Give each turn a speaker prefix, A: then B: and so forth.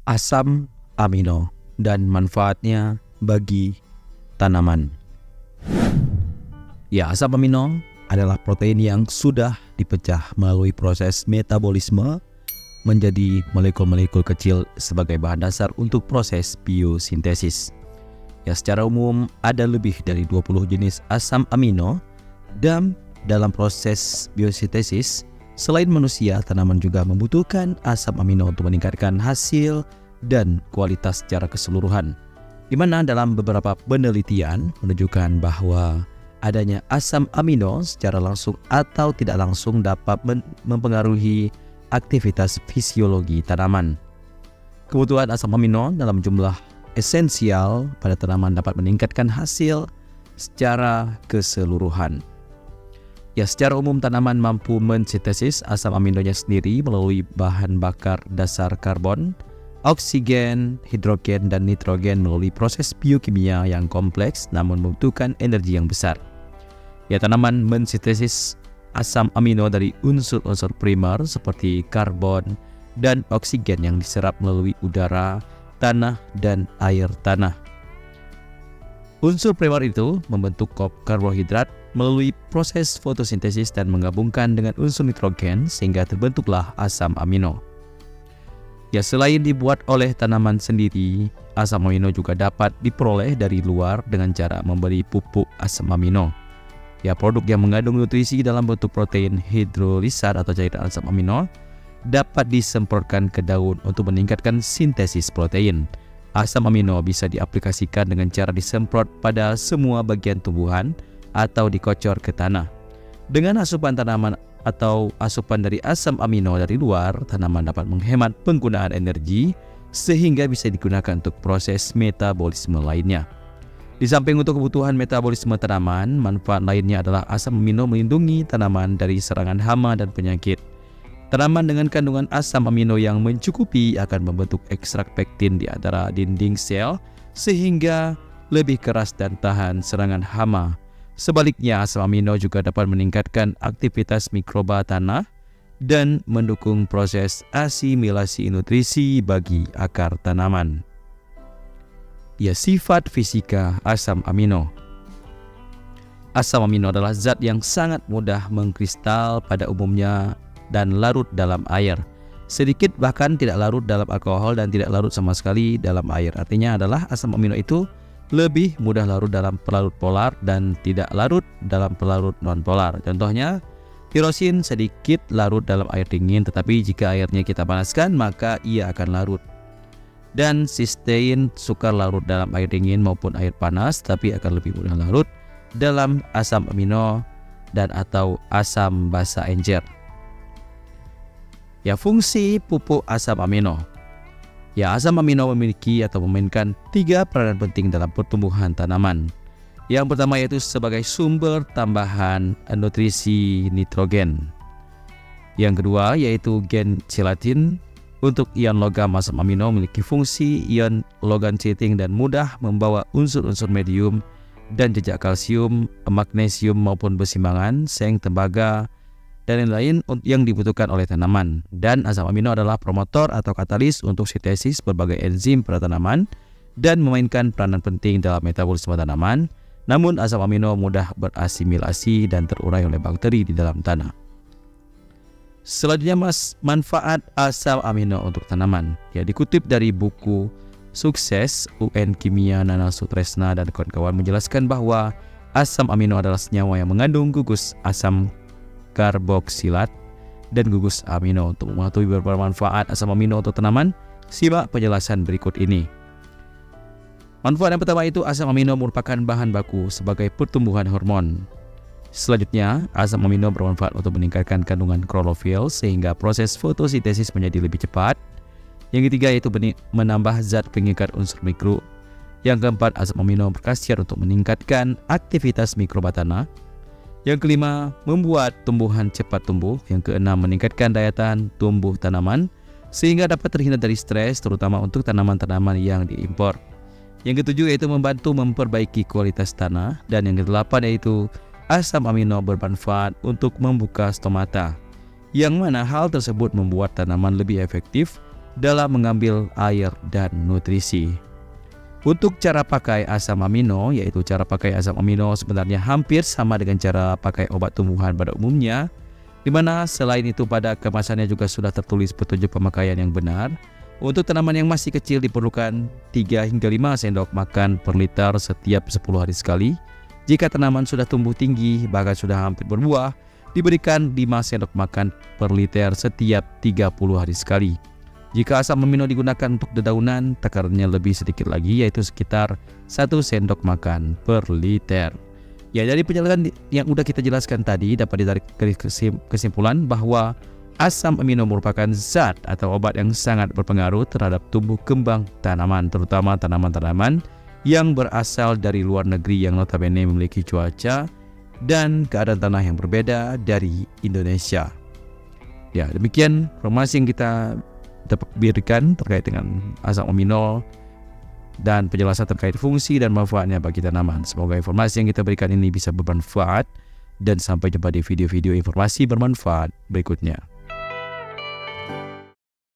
A: Asam amino dan manfaatnya bagi tanaman. Ya, asam amino adalah protein yang sudah dipecah melalui proses metabolisme menjadi molekul-molekul kecil sebagai bahan dasar untuk proses biosintesis. Ya, secara umum ada lebih dari 20 jenis asam amino dan dalam proses biosintesis, selain manusia, tanaman juga membutuhkan asam amino untuk meningkatkan hasil dan kualitas secara keseluruhan. Di mana dalam beberapa penelitian menunjukkan bahwa adanya asam amino secara langsung atau tidak langsung dapat mempengaruhi aktivitas fisiologi tanaman. Kebutuhan asam amino dalam jumlah esensial pada tanaman dapat meningkatkan hasil secara keseluruhan. Ya, secara umum tanaman mampu mensintesis asam aminonya sendiri melalui bahan bakar dasar karbon, oksigen, hidrogen, dan nitrogen melalui proses biokimia yang kompleks namun membutuhkan energi yang besar. Ya, tanaman mensintesis asam amino dari unsur-unsur primer seperti karbon dan oksigen yang diserap melalui udara, tanah, dan air tanah. Unsur primer itu membentuk karbohidrat melalui proses fotosintesis dan menggabungkan dengan unsur nitrogen sehingga terbentuklah asam amino. Ya, selain dibuat oleh tanaman sendiri, asam amino juga dapat diperoleh dari luar dengan cara memberi pupuk asam amino. Ya, produk yang mengandung nutrisi dalam bentuk protein hidrolisat atau cairan asam amino dapat disemprotkan ke daun untuk meningkatkan sintesis protein. Asam amino bisa diaplikasikan dengan cara disemprot pada semua bagian tumbuhan atau dikocor ke tanah. Dengan asupan tanaman atau asupan dari asam amino dari luar, tanaman dapat menghemat penggunaan energi sehingga bisa digunakan untuk proses metabolisme lainnya. Di samping untuk kebutuhan metabolisme tanaman, manfaat lainnya adalah asam amino melindungi tanaman dari serangan hama dan penyakit. Tanaman dengan kandungan asam amino yang mencukupi akan membentuk ekstrak pektin di antara dinding sel sehingga lebih keras dan tahan serangan hama. Sebaliknya, asam amino juga dapat meningkatkan aktivitas mikroba tanah dan mendukung proses asimilasi nutrisi bagi akar tanaman. Ya, sifat fisika asam amino. Asam amino adalah zat yang sangat mudah mengkristal pada umumnya dan larut dalam air. Sedikit bahkan tidak larut dalam alkohol dan tidak larut sama sekali dalam air. Artinya adalah asam amino itu lebih mudah larut dalam pelarut polar dan tidak larut dalam pelarut non-polar. Contohnya, tirosin sedikit larut dalam air dingin, tetapi jika airnya kita panaskan maka ia akan larut. Dan sistein sukar larut dalam air dingin maupun air panas, tapi akan lebih mudah larut dalam asam amino dan atau asam basa encer. Ya, fungsi pupuk asam amino. Ya, asam amino memiliki atau memainkan 3 peranan penting dalam pertumbuhan tanaman. Yang pertama yaitu sebagai sumber tambahan nutrisi nitrogen. Yang kedua yaitu gen chelatin. Untuk ion logam, asam amino memiliki fungsi ion logam cheating dan mudah membawa unsur-unsur medium dan jejak kalsium, magnesium maupun besi mangan, seng, tembaga, dan lain-lain yang dibutuhkan oleh tanaman. Dan asam amino adalah promotor atau katalis untuk sintesis berbagai enzim pada tanaman dan memainkan peranan penting dalam metabolisme tanaman. Namun asam amino mudah berasimilasi dan terurai oleh bakteri di dalam tanah. Selanjutnya, manfaat asam amino untuk tanaman. Ya, dikutip dari buku Sukses UN Kimia Nana Sutresna dan kawan-kawan menjelaskan bahwa asam amino adalah senyawa yang mengandung gugus asam karboksilat dan gugus amino. Untuk mengetahui beberapa manfaat asam amino untuk tanaman, simak penjelasan berikut ini. Manfaat yang pertama itu asam amino merupakan bahan baku sebagai pertumbuhan hormon. Selanjutnya, asam amino bermanfaat untuk meningkatkan kandungan klorofil sehingga proses fotosintesis menjadi lebih cepat. Yang ketiga yaitu menambah zat pengikat unsur mikro. Yang keempat, asam amino berkhasiat untuk meningkatkan aktivitas mikroba tanah. Yang kelima, membuat tumbuhan cepat tumbuh. Yang keenam, meningkatkan daya tahan tumbuh tanaman sehingga dapat terhindar dari stres, terutama untuk tanaman-tanaman yang diimpor. Yang ketujuh yaitu membantu memperbaiki kualitas tanah. Dan yang kedelapan yaitu asam amino bermanfaat untuk membuka stomata, yang mana hal tersebut membuat tanaman lebih efektif dalam mengambil air dan nutrisi. Untuk cara pakai asam amino, yaitu cara pakai asam amino sebenarnya hampir sama dengan cara pakai obat tumbuhan pada umumnya, di mana selain itu pada kemasannya juga sudah tertulis petunjuk pemakaian yang benar. Untuk tanaman yang masih kecil diperlukan 3 hingga 5 sendok makan per liter setiap 10 hari sekali. Jika tanaman sudah tumbuh tinggi, bahkan sudah hampir berbuah, diberikan 5 sendok makan per liter setiap 30 hari sekali. Jika asam amino digunakan untuk dedaunan, takarannya lebih sedikit lagi, yaitu sekitar 1 sendok makan per liter. Ya, dari penjelasan yang sudah kita jelaskan tadi dapat ditarik kesimpulan bahwa asam amino merupakan zat atau obat yang sangat berpengaruh terhadap tumbuh kembang tanaman, terutama tanaman-tanaman yang berasal dari luar negeri yang notabene memiliki cuaca dan keadaan tanah yang berbeda dari Indonesia. Ya, demikian informasi yang kita dapat berikan terkait dengan asam amino dan penjelasan terkait fungsi dan manfaatnya bagi tanaman. Semoga informasi yang kita berikan ini bisa bermanfaat dan sampai jumpa di video-video informasi bermanfaat berikutnya.